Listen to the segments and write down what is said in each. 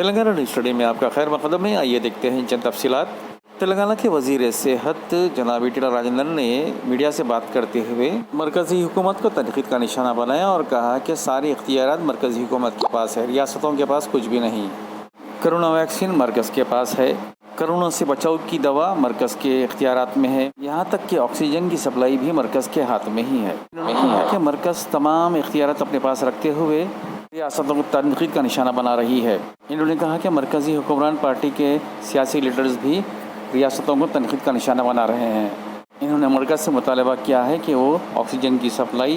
Telangana news study में आपका खैर मकदम है। आइए देखते हैं चंद तफसीलात। तेलंगाना के वजीर सेहत जनाब ईटेला राजेंद्रन ने मीडिया से बात करते हुए मरकजी हुकूमत को तनकीद का निशाना बनाया और कहा कि सारे इख्तियारात मरकजी हुकूमत के पास है, रियासतों के पास कुछ भी नहीं। कोरोना वैक्सीन मरकज़ के पास है, कोरोना से बचाव की दवा मरकज़ के इख्तियारात में है, यहाँ तक कि ऑक्सीजन की सप्लाई भी मरकज़ के हाथ में ही है। कि मरकज़ तमाम इख्तियारात अपने पास रखते हुए रियासतों को तनकीद का निशाना बना रही है। इन्होंने कहा कि मरकज़ी हुक्मरान पार्टी के सियासी लीडर्स भी रियासतों को तनकीद का निशाना बना रहे हैं। इन्होंने मरकज़ से मुतालबा किया है कि वो ऑक्सीजन की सप्लाई,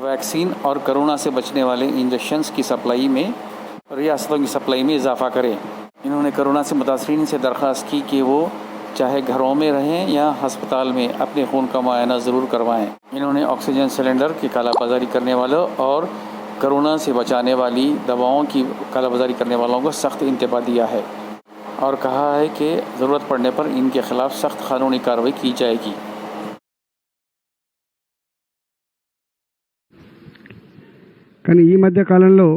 वैक्सीन और कोरोना से बचने वाले इंजेक्शन्स की सप्लाई में, रियासतों की सप्लाई में इजाफा करें। इन्होंने कोरोना से मुतासरीन से दरख्वास्त की कि वो चाहे घरों में रहें या हस्पताल में अपने खून का मुआयना ज़रूर करवाएं। इन्होंने ऑक्सीजन सिलेंडर की कालाबाजारी करने वालों और कोरोना से बचाने वाली दवाओं की कालाबाजारी करने वालों को सख्त इंतबाह दिया है और कहा है कि ज़रूरत पड़ने पर इनके खिलाफ सख्त कानूनी कार्रवाई की जाएगी। కానీ ఈ మధ్య కాలంలో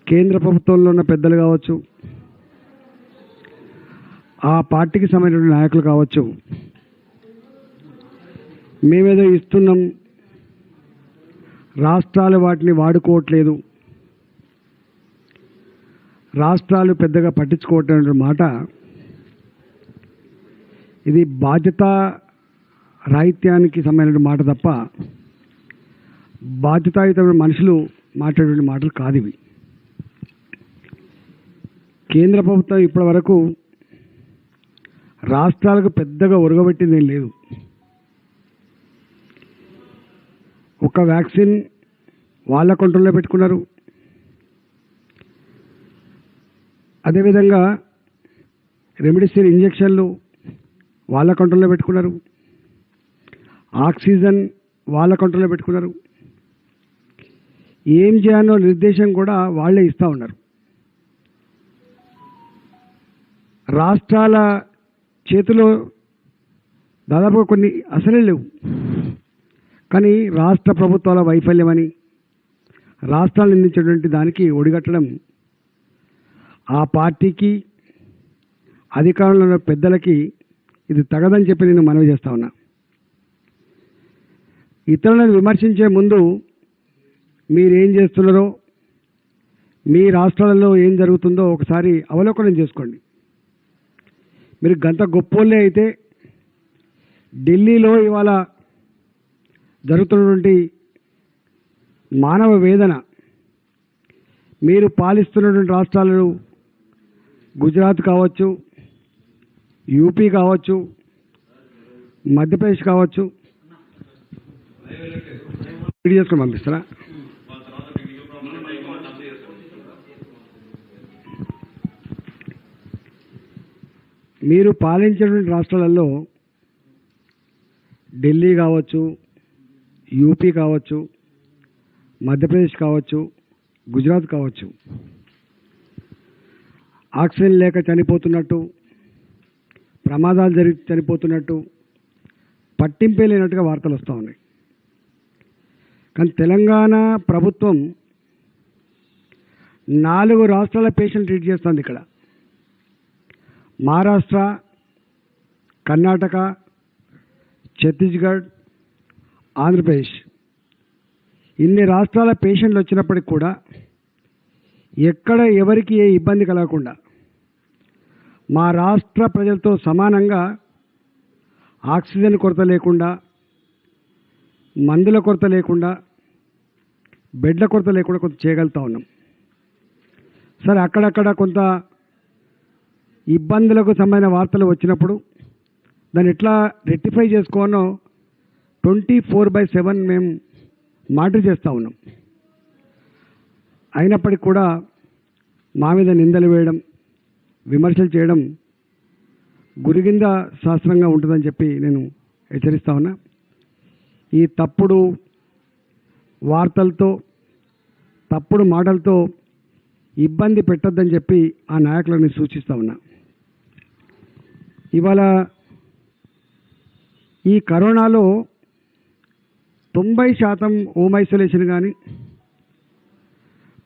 కేంద్ర ప్రభుత్వంలో ఉన్న పెద్దలు కావచ్చు, ఆ పార్టీకి సంబంధించిన నాయకులు కావచ్చు, మేమేదో ఇస్తున్నాం, రాష్ట్రాలు వాటిని వాడుకోవట్లేదు, రాష్ట్రాలు పెద్దగా పట్టించుకోవట్లేదు మాట, ఇది బాధ్యత రాహిత్యానికి సంబంధించిన మాట తప్ప బాధ్యతాయుతమైన మనుషులు మాట్లాడే మాటలు కాదు ఇవి. కేంద్ర ప్రభుత్వం ఇప్పటి వరకు రాష్ట్రాలకు పెద్దగా ఒరగబెట్టింది ఏం లేదు. ఒక వ్యాక్సిన్ వాళ్ళ కంట్రోల్లో పెట్టుకున్నారు. అదేవిధంగా రెమ్డెసివిర్ ఇంజెక్షన్లు వాళ్ళ కంట్రోల్లో పెట్టుకున్నారు. ఆక్సిజన్ వాళ్ళ కంట్రోల్లో పెట్టుకున్నారు. ఏం చేయాలో నిర్దేశం కూడా వాళ్ళే ఇస్తూ ఉన్నారు. రాష్ట్రాల చేతిలో దాదాపుగా కొన్ని అసలే లేవు. కానీ రాష్ట్ర ప్రభుత్వాల వైఫల్యమని రాష్ట్రాలు నిందించేటువంటి దానికి ఒడిగట్టడం ఆ పార్టీకి, అధికారంలో ఉన్న పెద్దలకి ఇది తగదని చెప్పి నేను మనవి చేస్తా ఉన్నా. ఇతరులను విమర్శించే ముందు మీరేం చేస్తున్నారో, మీ రాష్ట్రాలలో ఏం జరుగుతుందో ఒకసారి అవలోకనం చేసుకోండి. మీరు గంత గొప్పోళ్ళే అయితే ఢిల్లీలో ఇవాళ జరుగుతున్నటువంటి మానవ వేదన, మీరు పాలిస్తున్నటువంటి రాష్ట్రాలు గుజరాత్ కావచ్చు, యూపీ కావచ్చు, మధ్యప్రదేశ్ కావచ్చు, చేసుకొని పంపిస్తారా? మీరు పాలించినటువంటి రాష్ట్రాలలో ఢిల్లీ కావచ్చు, యూపీ కావచ్చు, మధ్యప్రదేశ్ కావచ్చు, గుజరాత్ కావచ్చు, ఆక్సిజన్ లేక చనిపోతున్నట్టు, ప్రమాదాలు జరిగి చనిపోతున్నట్టు పట్టింపే లేనట్టుగా వార్తలు వస్తూ ఉన్నాయి. కానీ తెలంగాణ ప్రభుత్వం 4 రాష్ట్రాల పేషెంట్ ట్రీట్ చేస్తుంది. ఇక్కడ మహారాష్ట్ర, కర్ణాటక, ఛత్తీస్గఢ్, ఆంధ్రప్రదేశ్, ఇన్ని రాష్ట్రాల పేషెంట్లు వచ్చినప్పటికి కూడా ఎక్కడ ఎవరికి ఏ ఇబ్బంది కలగకుండా మా రాష్ట్ర ప్రజలతో సమానంగా ఆక్సిజన్ కొరత లేకుండా, మందుల కొరత లేకుండా, బెడ్ల కొరత లేకుండా కొంత చేయగలుగుతా ఉన్నాం. సరే, అక్కడక్కడ కొంత ఇబ్బందులకు సంబంధించిన వార్తలు వచ్చినప్పుడు దాన్ని ఎట్లా రెక్టిఫై చేసుకోనో 24/7 మేము మానిటర్ చేస్తూ ఉన్నాం. అయినప్పటికీ కూడా మా మీద నిందలు వేయడం, విమర్శలు చేయడం గురిగింద శాస్త్రంగా ఉంటుందని చెప్పి నేను హెచ్చరిస్తా ఉన్నా. ఈ తప్పుడు వార్తలతో, తప్పుడు మాటలతో ఇబ్బంది పెట్టొద్దని చెప్పి ఆ నాయకులను సూచిస్తూ ఉన్నా. ఇవాళ ఈ కరోనాలో 90% హోమ్ ఐసోలేషన్ కానీ,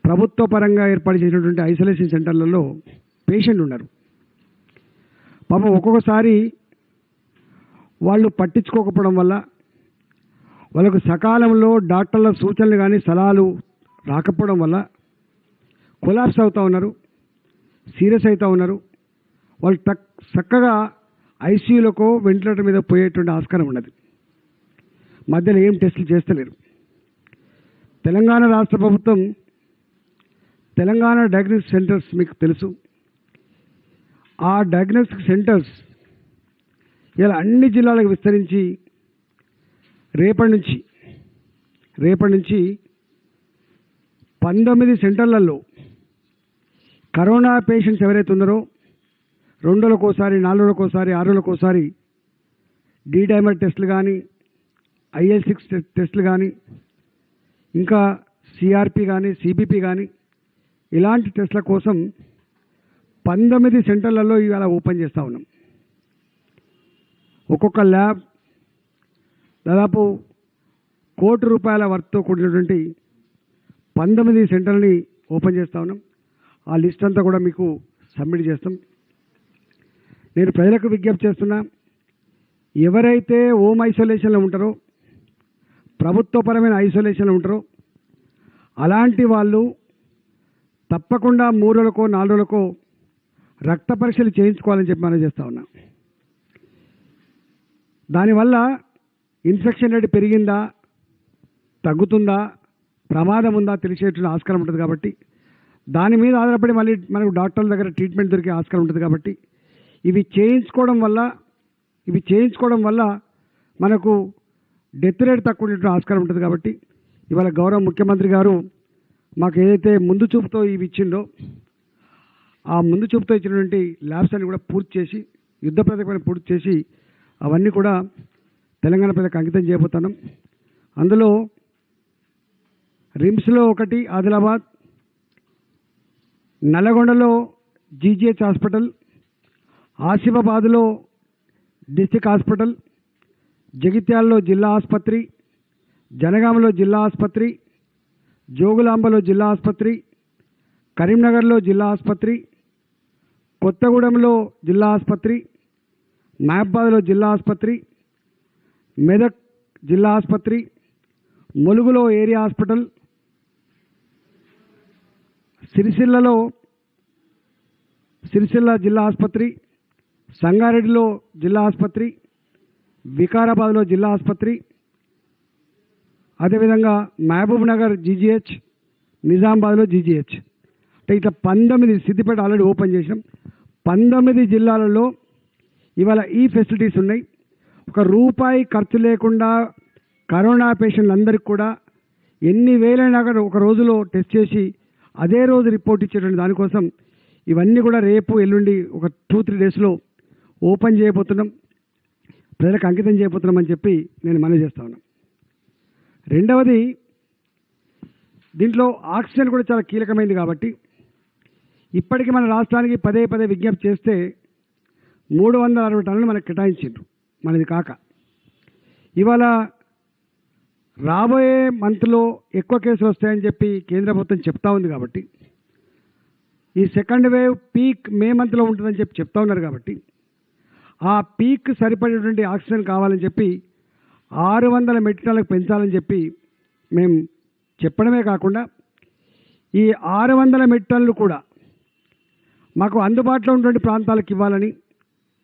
ప్రభుత్వ పరంగా ఏర్పాటు చేసినటువంటి ఐసోలేషన్ సెంటర్లలో పేషెంట్ ఉన్నారు. పాపం ఒక్కొక్కసారి వాళ్ళు పట్టించుకోకపోవడం వల్ల, వాళ్ళకు సకాలంలో డాక్టర్ల సూచనలు కానీ సలహాలు రాకపోవడం వల్ల కొలాప్స్ అవుతూ ఉన్నారు, సీరియస్ అవుతూ ఉన్నారు. వాళ్ళు చక్కగా ఐసీయూలకో వెంటిలేటర్ మీద పోయేటువంటి ఆస్కారం ఉన్నది. మధ్యలో ఏం టెస్టులు చేస్తలేరు. తెలంగాణ రాష్ట్ర ప్రభుత్వం తెలంగాణ డయాగ్నోస్టిక్ సెంటర్స్ మీకు తెలుసు. ఆ డయాగ్నోస్టిక్ సెంటర్స్ ఇలా అన్ని జిల్లాలకు విస్తరించి రేపటి నుంచి 19 సెంటర్లలో కరోనా పేషెంట్స్ ఎవరైతే ఉన్నారో 2 రోజులకోసారి, 4 రోజులకోసారి, 6 రోజులకోసారి డీ డైమర్ టెస్టులు కానీ, IL-6 టెస్టులు కానీ, ఇంకా సిఆర్పి కానీ, సిబిపి కానీ ఇలాంటి టెస్టుల కోసం 19 సెంటర్లలో ఇవాళ ఓపెన్ చేస్తూ ఉన్నాం. ఒక్కొక్క ల్యాబ్ దాదాపు ₹1,00,00,000 వర్త్తో కూడినటువంటి 19 సెంటర్ని ఓపెన్ చేస్తూ ఉన్నాం. ఆ లిస్ట్ అంతా కూడా మీకు సబ్మిట్ చేస్తాం. నేను ప్రజలకు విజ్ఞప్తి చేస్తున్నా, ఎవరైతే హోమ్ ఐసోలేషన్లో ఉంటారో, ప్రభుత్వపరమైన ఐసోలేషన్లో ఉంటారో అలాంటి వాళ్ళు తప్పకుండా 3 రోజులకో 4 రోజులకో రక్త పరీక్షలు చేయించుకోవాలని చెప్పి మనం చేస్తూ ఉన్నాం. దానివల్ల ఇన్ఫెక్షన్ రేట్ పెరిగిందా, తగ్గుతుందా, ప్రమాదం ఉందా తెలిసేటువంటి ఆస్కారం ఉంటుంది. కాబట్టి దాని మీద ఆధారపడి మళ్ళీ మనకు డాక్టర్ల దగ్గర ట్రీట్మెంట్ దొరికే ఆస్కారం ఉంటుంది. కాబట్టి ఇవి చేయించుకోవడం వల్ల మనకు డెత్ రేట్ తక్కువ ఉండేటువంటి ఆస్కారం ఉంటుంది. కాబట్టి ఇవాళ గౌరవ ముఖ్యమంత్రి గారు మాకు ఏదైతే ముందు చూపుతో ఇవి ఇచ్చిండో ఆ ముందు చూపుతో ఇచ్చినటువంటి ల్యాబ్స్ అన్ని కూడా పూర్తి చేసి, యుద్ధ ప్రాతిపదికన పూర్తి చేసి అవన్నీ కూడా తెలంగాణ ప్రజలకు అంకితం చేయబోతున్నాం. అందులో రిమ్స్లో ఒకటి ఆదిలాబాద్, నల్లగొండలో జీజీహెచ్ హాస్పిటల్, ఆసిఫాబాద్లో డిస్టిక్ హాస్పిటల్, జగిత్యాలలో జిల్లా ఆసుపత్రి, జనగామలో జిల్లా ఆసుపత్రి, జోగులాంబలో జిల్లా ఆసుపత్రి, కరీంనగర్లో జిల్లా ఆసుపత్రి, కొత్తగూడెంలో జిల్లా ఆసుపత్రి, మహబాద్లో జిల్లా ఆసుపత్రి, మెదక్ జిల్లా ఆసుపత్రి, ములుగులో ఏరియా హాస్పిటల్, సిరిసిల్ల జిల్లా ఆసుపత్రి, సంగారెడ్డిలో జిల్లా ఆసుపత్రి, వికారాబాద్లో జిల్లా ఆసుపత్రి, అదేవిధంగా మహబూబ్ నగర్ జీజీహెచ్, నిజామాబాద్లో జీజీహెచ్. అంటే ఇట్లా 19, సిద్దిపేట ఆల్రెడీ ఓపెన్ చేసినాం. 19 జిల్లాలలో ఇవాళ ఈ ఫెసిలిటీస్ ఉన్నాయి. ₹1 ఖర్చు లేకుండా కరోనా పేషెంట్లందరికీ కూడా ఎన్ని వేలైనా కూడా ఒక రోజులో టెస్ట్ చేసి అదే రోజు రిపోర్ట్ ఇచ్చేటువంటి దానికోసం ఇవన్నీ కూడా రేపు ఎల్లుండి ఒక 2-3 డేస్లో ఓపెన్ చేయబోతున్నాం, ప్రజలకు అంకితం చేయబోతున్నామని చెప్పి నేను మనవి చేస్తా ఉన్నాను. రెండవది, దీంట్లో ఆక్సిజన్ కూడా చాలా కీలకమైంది. కాబట్టి ఇప్పటికీ మన రాష్ట్రానికి పదే విజ్ఞప్తి చేస్తే 360 టన్నులు మనకు కేటాయించిండ్రు. మనది కాక ఇవాళ రాబోయే మంత్లో ఎక్కువ కేసులు వస్తాయని చెప్పి కేంద్ర ప్రభుత్వం చెప్తా ఉంది. కాబట్టి ఈ సెకండ్ వేవ్ పీక్ మే మంత్లో ఉంటుందని చెప్పి చెప్తా ఉన్నారు. కాబట్టి ఆ పీక్ సరిపడేటువంటి ఆక్సిజన్ కావాలని చెప్పి 600 మెట్రిక్ టన్నులకు పెంచాలని చెప్పి మేము చెప్పడమే కాకుండా ఈ 600 మెట్రిక్ టన్నులు కూడా మాకు అందుబాటులో ఉన్నటువంటి ప్రాంతాలకు ఇవ్వాలని,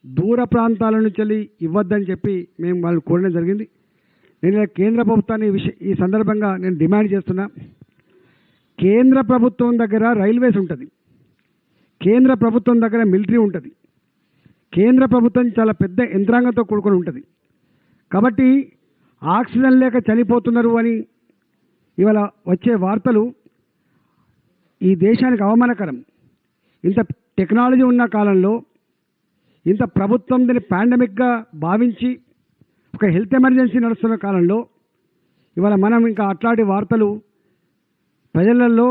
దూర ప్రాంతాల నుంచి ఇవ్వద్దని చెప్పి మేము వాళ్ళు కోరడం జరిగింది. నేను కేంద్ర ప్రభుత్వాన్ని ఈ సందర్భంగా నేను డిమాండ్ చేస్తున్నా. కేంద్ర ప్రభుత్వం దగ్గర రైల్వేస్ ఉంటుంది, కేంద్ర ప్రభుత్వం దగ్గర మిలిటరీ ఉంటుంది, కేంద్ర ప్రభుత్వం చాలా పెద్ద యంత్రాంగంతో కూడుకొని ఉంటుంది. కాబట్టి ఆక్సిజన్ లేక చనిపోతున్నారు అని ఇవాళ వచ్చే వార్తలు ఈ దేశానికి అవమానకరం. ఇంత టెక్నాలజీ ఉన్న కాలంలో, ఇంత ప్రభుత్వం దీన్ని పాండమిక్గా భావించి ఒక హెల్త్ ఎమర్జెన్సీ నడుస్తున్న కాలంలో ఇవాళ మనం ఇంకా అట్లాంటి వార్తలు ప్రజలలో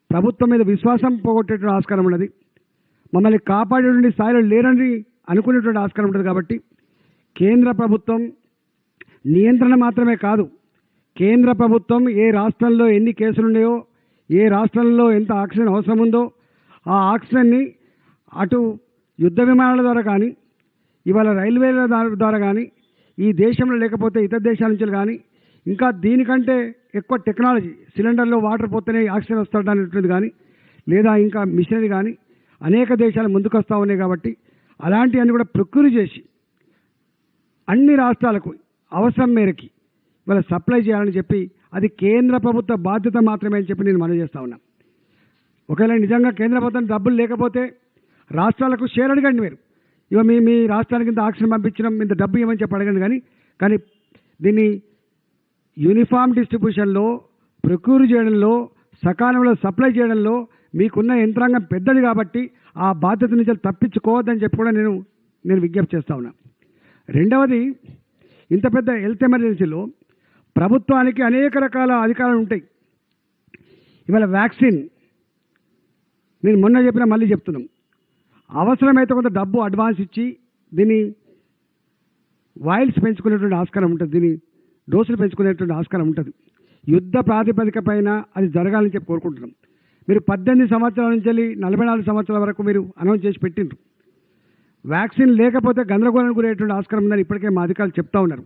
ప్రభుత్వం మీద విశ్వాసం పోగొట్టేటువంటి ఆస్కారం ఉన్నది. మమ్మల్ని కాపాడేటువంటి స్థాయిలో లేరని అనుకునేటువంటి ఆస్కారం ఉంటుంది. కాబట్టి కేంద్ర ప్రభుత్వం నియంత్రణ మాత్రమే కాదు, కేంద్ర ప్రభుత్వం ఏ రాష్ట్రంలో ఎన్ని కేసులు ఉన్నాయో, ఏ రాష్ట్రంలో ఎంత ఆక్సిజన్ అవసరం ఉందో ఆ ఆక్సిజన్ని అటు యుద్ధ విమానాల ద్వారా కానీ ఇవాళ రైల్వేల ద్వారా కానీ ఈ దేశంలో లేకపోతే ఇతర దేశాల నుంచి కానీ ఇంకా దీనికంటే ఎక్కువ టెక్నాలజీ సిలిండర్లో వాటర్ పోతేనే ఆక్సిజన్ వస్తుందనేటువంటిది కానీ లేదా ఇంకా మిషనరీ కానీ అనేక దేశాలు ముందుకు వస్తూ ఉన్నాయి. కాబట్టి అలాంటివన్నీ కూడా ప్రొక్యూర్ చేసి అన్ని రాష్ట్రాలకు అవసరం మేరకి ఇవాళ సప్లై చేయాలని చెప్పి అది కేంద్ర ప్రభుత్వ బాధ్యత మాత్రమే అని చెప్పి నేను మనవి చేస్తా ఉన్నా. ఒకవేళ నిజంగా కేంద్ర ప్రభుత్వం డబ్బులు లేకపోతే రాష్ట్రాలకు షేర్ అడగండి. మీరు ఇవ మీ రాష్ట్రానికి ఇంత ఆక్సిజన్ పంపించడం ఇంత డబ్బు ఇవ్వమని చెప్పి అడగండి. కానీ దీన్ని యూనిఫామ్ డిస్ట్రిబ్యూషన్లో ప్రొక్యూర్ చేయడంలో సకాలంలో సప్లై చేయడంలో మీకున్న యంత్రాంగం పెద్దది కాబట్టి ఆ బాధ్యత నుంచి తప్పించుకోవద్దని చెప్పి కూడా నేను విజ్ఞప్తి చేస్తా ఉన్నా. రెండవది, ఇంత పెద్ద హెల్త్ ఎమర్జెన్సీలో ప్రభుత్వానికి అనేక రకాల అధికారాలు ఉంటాయి. ఇవాళ వ్యాక్సిన్ నేను మొన్న చెప్పినా మళ్ళీ చెప్తున్నాం, అవసరమైతే కొంత డబ్బు అడ్వాన్స్ ఇచ్చి దీన్ని వాయిల్స్ పెంచుకునేటువంటి ఆస్కారం ఉంటుంది, దీని డోసులు పెంచుకునేటువంటి ఆస్కారం ఉంటుంది. యుద్ధ ప్రాతిపదిక పైన అది జరగాలని చెప్పి కోరుకుంటున్నాం. మీరు 18 సంవత్సరాల నుంచి 44 సంవత్సరాల వరకు మీరు అనౌన్స్ చేసి పెట్టిండ్రు. వ్యాక్సిన్ లేకపోతే గందరగోళానికి గురయ్యేటువంటి ఆస్కారం ఉందని ఇప్పటికే మా అధికారులు చెప్తా ఉన్నారు.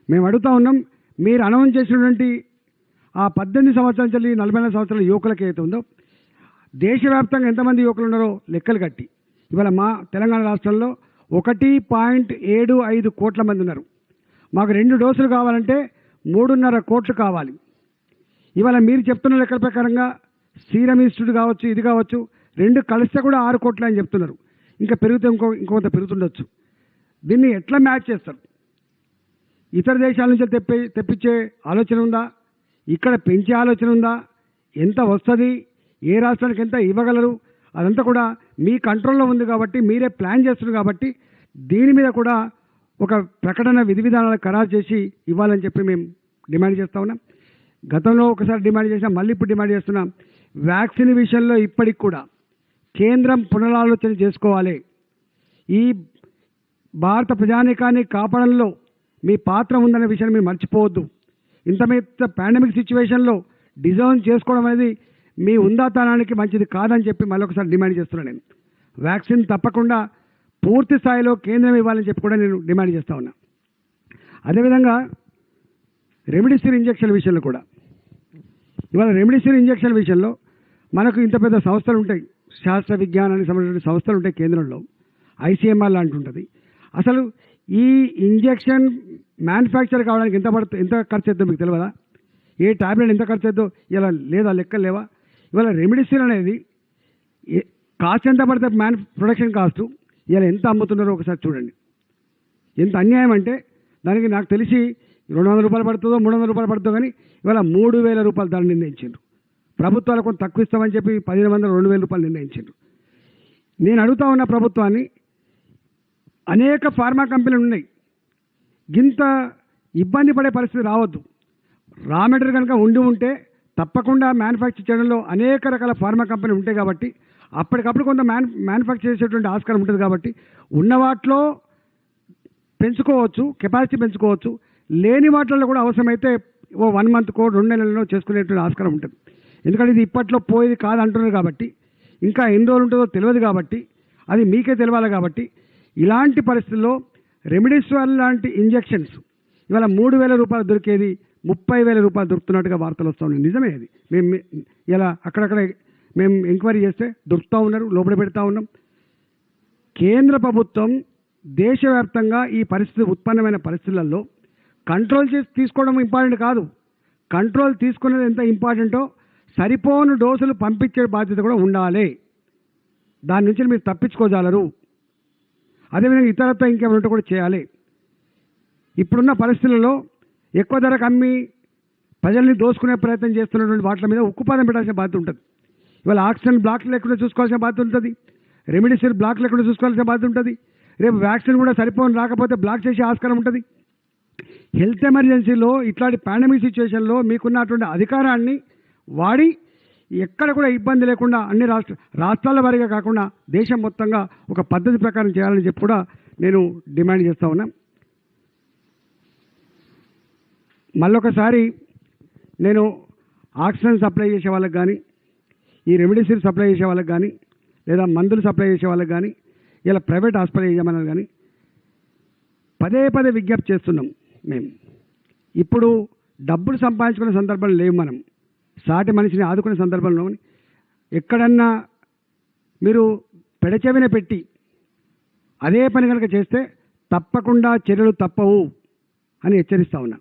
మేము అడుగుతా ఉన్నాం, మీరు అనౌన్స్ చేసినటువంటి ఆ 18 సంవత్సరాల నుంచి 44 సంవత్సరాల యువకులకి ఏదైతే ఉందో దేశవ్యాప్తంగా ఎంతమంది యువకులు ఉన్నారో లెక్కలు కట్టి ఇవాళ మా తెలంగాణ రాష్ట్రంలో 1.75 కోట్ల మంది ఉన్నారు. మాకు 2 డోసులు కావాలంటే 3.5 కోట్లు కావాలి. ఇవాళ మీరు చెప్తున్న లెక్కల ప్రకారంగా సీరం ఇన్స్టిట్యూట్ కావచ్చు, ఇది కావచ్చు, 2 కలిస్తే కూడా 6 కోట్లు అని చెప్తున్నారు. ఇంకా పెరిగితే ఇంకొంత పెరుగుతుండొచ్చు. దీన్ని ఎట్లా మ్యాచ్ చేస్తారు? ఇతర దేశాల నుంచి తెప్పించే ఆలోచన ఉందా? ఇక్కడ పెంచే ఆలోచన ఉందా? ఎంత వస్తుంది? ఏ రాష్ట్రానికి ఎంత ఇవ్వగలరు? అదంతా కూడా మీ కంట్రోల్లో ఉంది కాబట్టి మీరే ప్లాన్ చేస్తున్నారు. కాబట్టి దీని మీద కూడా ఒక ప్రకటన విధి విధానాలు ఖరారు చేసి ఇవ్వాలని చెప్పి మేము డిమాండ్ చేస్తూ ఉన్నాం. గతంలో ఒకసారి డిమాండ్ చేసినాం, మళ్ళీ ఇప్పుడు డిమాండ్ చేస్తున్నాం. వ్యాక్సిన్ విషయంలో ఇప్పటికి కూడా కేంద్రం పునరాలోచన చేసుకోవాలి. ఈ భారత ప్రజానీకాన్ని కాపాడంలో మీ పాత్ర ఉందనే విషయాన్ని మీరు మర్చిపోవద్దు. ఇంత పాండమిక్ సిచ్యువేషన్లో డిజైన్ చేసుకోవడం అనేది మీ ఉందాతనానికి మంచిది కాదని చెప్పి మళ్ళొకసారి డిమాండ్ చేస్తున్నాను. నేను వ్యాక్సిన్ తప్పకుండా పూర్తి స్థాయిలో కేంద్రం ఇవ్వాలని చెప్పి కూడా నేను డిమాండ్ చేస్తూ ఉన్నా. అదేవిధంగా రెమిడిసివిర్ ఇంజక్షన్ విషయంలో కూడా ఇవాళ రెమిడిసివిర్ ఇంజక్షన్ విషయంలో మనకు ఇంత పెద్ద సంస్థలు ఉంటాయి, శాస్త్ర విజ్ఞానానికి సంబంధించిన సంస్థలు ఉంటాయి కేంద్రంలో, ఐసీఎంఆర్ లాంటి ఉంటుంది. అసలు ఈ ఇంజక్షన్ మ్యానుఫ్యాక్చర్ కావడానికి ఎంత ఖర్చు అవుతుందో మీకు తెలియదా? ఏ టాబ్లెట్ ఎంత ఖర్చు అవుతుందో ఇలా లేదా లెక్కలు లేవా? ఇవాళ రెమిడిసివిర్ అనేది కాస్ట్ ఎంత పడితే ప్రొడక్షన్ కాస్ట్ ఇలా ఎంత అమ్ముతున్నారో ఒకసారి చూడండి. ఎంత అన్యాయం అంటే దానికి నాకు తెలిసి 200 రూపాయలు పడుతుందో 300 రూపాయలు పడుతుందో, కానీ ఇవాళ 3000 రూపాయలు ధర నిర్ణయించారు. ప్రభుత్వాలు కొంత తక్కువ ఇస్తామని చెప్పి 1500 2000 రూపాయలు నిర్ణయించారు. నేను అడుగుతా ఉన్న ప్రభుత్వాన్ని, అనేక ఫార్మా కంపెనీలు ఉన్నాయి, ఇంత ఇబ్బంది పడే పరిస్థితి రావద్దు. రా మెటీరియల్ కనుక ఉంటే తప్పకుండా మ్యానుఫ్యాక్చర్ చేయడంలో అనేక రకాల ఫార్మా కంపెనీలు ఉంటాయి. కాబట్టి అప్పటికప్పుడు కొంత మ్యానుఫ్యాక్చర్ చేసేటువంటి ఆస్కారం ఉంటుంది. కాబట్టి ఉన్న వాటిలో పెంచుకోవచ్చు, కెపాసిటీ పెంచుకోవచ్చు. లేని వాటిల్లో కూడా అవసరమైతే 1 మంత్కో 2 నెలల్లో చేసుకునేటువంటి ఆస్కారం ఉంటుంది. ఎందుకంటే ఇది ఇప్పట్లో పోయేది కాదు అంటున్నారు కాబట్టి, ఇంకా ఎన్ని రోజులు ఉంటుందో తెలియదు కాబట్టి, అది మీకే తెలియాలి. కాబట్టి ఇలాంటి పరిస్థితుల్లో రెమిడిసివిర్ లాంటి ఇంజెక్షన్స్ ఇవాళ 3000 రూపాయలు దొరికేది 30,000 రూపాయలు దొరుకుతున్నట్టుగా వార్తలు వస్తూ ఉన్నాయి. నిజమే అది. మేము ఇలా అక్కడక్కడ మేము ఎంక్వైరీ చేస్తే దొరుకుతూ ఉన్నారు, లోపల పెడతా ఉన్నాం. కేంద్ర ప్రభుత్వం దేశవ్యాప్తంగా ఈ పరిస్థితి ఉత్పన్నమైన పరిస్థితులలో కంట్రోల్ చేసి తీసుకోవడం ఇంపార్టెంట్ కాదు. కంట్రోల్ తీసుకునేది ఎంత ఇంపార్టెంటో సరిపోను డోసులు పంపించే బాధ్యత కూడా ఉండాలి. దాని నుంచి మీరు తప్పించుకోగలరు. అదేవిధంగా ఇతరత్వ ఇంకేమైనా ఉంటే కూడా చేయాలి. ఇప్పుడున్న పరిస్థితులలో ఎక్కువ ధరకు అమ్మి ప్రజల్ని దోసుకునే ప్రయత్నం చేస్తున్నటువంటి వాటి మీద ఉక్కుపాదం పెట్టాల్సిన బాధ్యత ఉంటుంది. ఇవాళ ఆక్సిజన్ బ్లాక్ లేకుండా చూసుకోవాల్సిన బాధ్యత ఉంటుంది, రెమిడిసివిర్ బ్లాక్ లేకుండా చూసుకోవాల్సిన బాధ్యత ఉంటుంది. రేపు వ్యాక్సిన్ కూడా సరిపోని రాకపోతే బ్లాక్ చేసే ఆస్కారం ఉంటుంది. హెల్త్ ఎమర్జెన్సీలో ఇట్లాంటి పాండమిక్ సిచ్యువేషన్లో మీకున్నటువంటి అధికారాన్ని వాడి ఎక్కడ కూడా ఇబ్బంది లేకుండా అన్ని రాష్ట్రాల వారీగా కాకుండా దేశం మొత్తంగా ఒక పద్ధతి ప్రకారం చేయాలని చెప్పి కూడా నేను డిమాండ్ చేస్తూ ఉన్నా. మళ్ళొకసారి నేను ఆక్సిజన్ సప్లై చేసే వాళ్ళకి కానీ, ఈ రెమిడిసివిర్ సప్లై చేసే వాళ్ళకి కానీ, లేదా మందులు సప్లై చేసే వాళ్ళకి కానీ, ఇలా ప్రైవేట్ హాస్పిటల్ యజమానులు కానీ పదే పదే విజ్ఞప్తి చేస్తున్నాం. మేము ఇప్పుడు డబ్బులు సంపాదించుకునే సందర్భాలు లేవు. మనం సాటి మనిషిని ఆదుకునే సందర్భంలో ఎక్కడన్నా మీరు పెడచెవిన పెట్టి అదే పని కనుక చేస్తే తప్పకుండా చర్యలు తప్పవు అని హెచ్చరిస్తా ఉన్నా.